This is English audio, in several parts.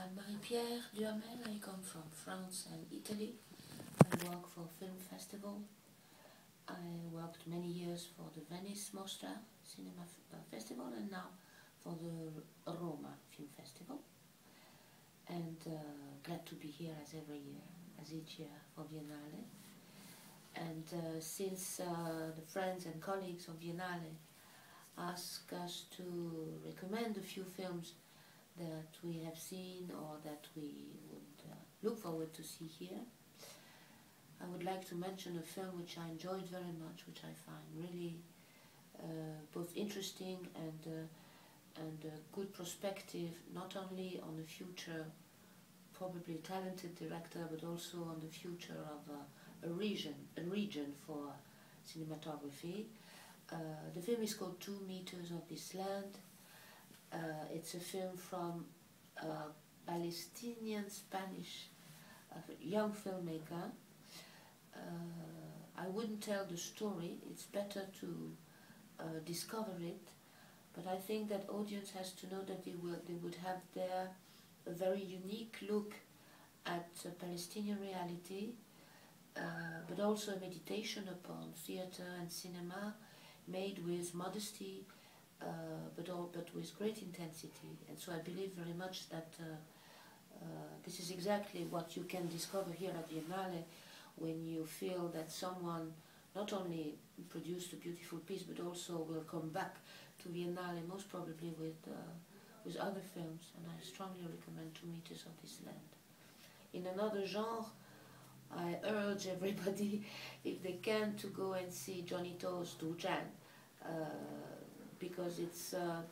I'm Marie-Pierre Duhamel. I come from France and Italy. I work for film festival. I worked many years for the Venice Mostra Cinema Festival and now for the Roma Film Festival. And glad to be here as every year, as each year for Viennale. And since the friends and colleagues of Viennale ask us to recommend a few films that we have seen or that we would look forward to see here, I would like to mention a film which I enjoyed very much, which I find really both interesting and a good perspective, not only on the future, probably talented director, but also on the future of a region for cinematography. The film is called 2 Meters of This Land. It's a film from a Palestinian Spanish young filmmaker. I wouldn't tell the story, it's better to discover it, but I think that audience has to know that they would have there a very unique look at Palestinian reality, but also a meditation upon theater and cinema made with modesty, but with great intensity. And so I believe very much that this is exactly what you can discover here at Viennale, when you feel that someone not only produced a beautiful piece, but also will come back to Viennale, most probably with other films. And I strongly recommend 2 Meters of This Land. In another genre, I urge everybody, if they can, to go and see Johnny To's Dujan, because it's a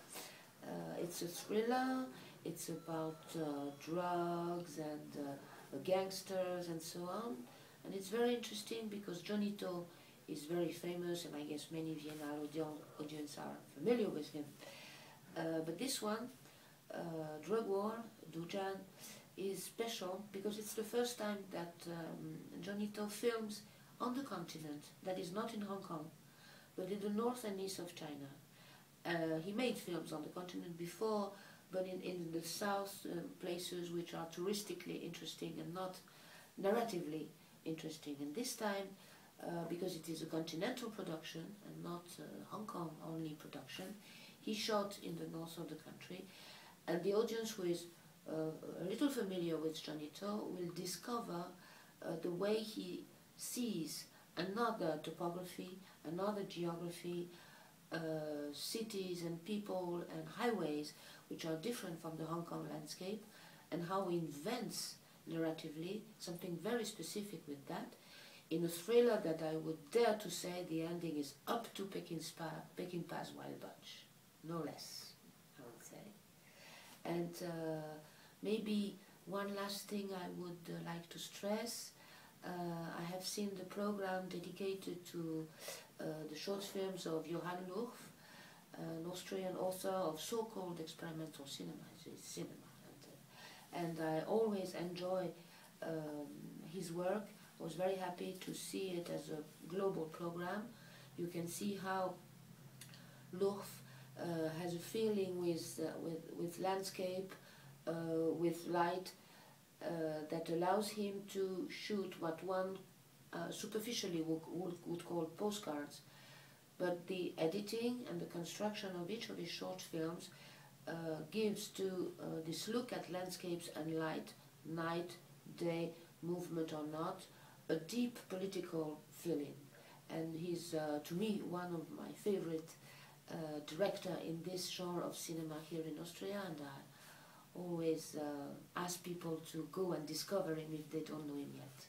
thriller. It's about drugs and gangsters and so on. And it's very interesting because Johnny To is very famous, and I guess many Viennale audience are familiar with him. But this one, Drug War, Dujan, is special because it's the first time that Johnny To films on the continent, that is not in Hong Kong, but in the north and east of China. He made films on the continent before, but in the south, places which are touristically interesting and not narratively interesting. And this time, because it is a continental production and not Hong Kong only production, he shot in the north of the country, and the audience who is a little familiar with Johnny To will discover the way he sees another topography, another geography, cities and people and highways which are different from the Hong Kong landscape, and how he invents narratively something very specific with that, in a thriller that I would dare to say the ending is up to Peckinpah's Wild Bunch, no less, I would say. And maybe one last thing I would like to stress. I have seen the program dedicated to the short films of Johann Lurf, an Austrian author of so-called experimental cinema. It's cinema. And I always enjoy his work. I was very happy to see it as a global program. You can see how Lurf has a feeling with landscape, with light, that allows him to shoot what one superficially would call postcards. But the editing and the construction of each of his short films gives to this look at landscapes and light, night, day, movement or not, a deep political feeling. And he's, to me, one of my favorite director in this genre of cinema here in Austria, and I always ask people to go and discover him if they don't know him yet.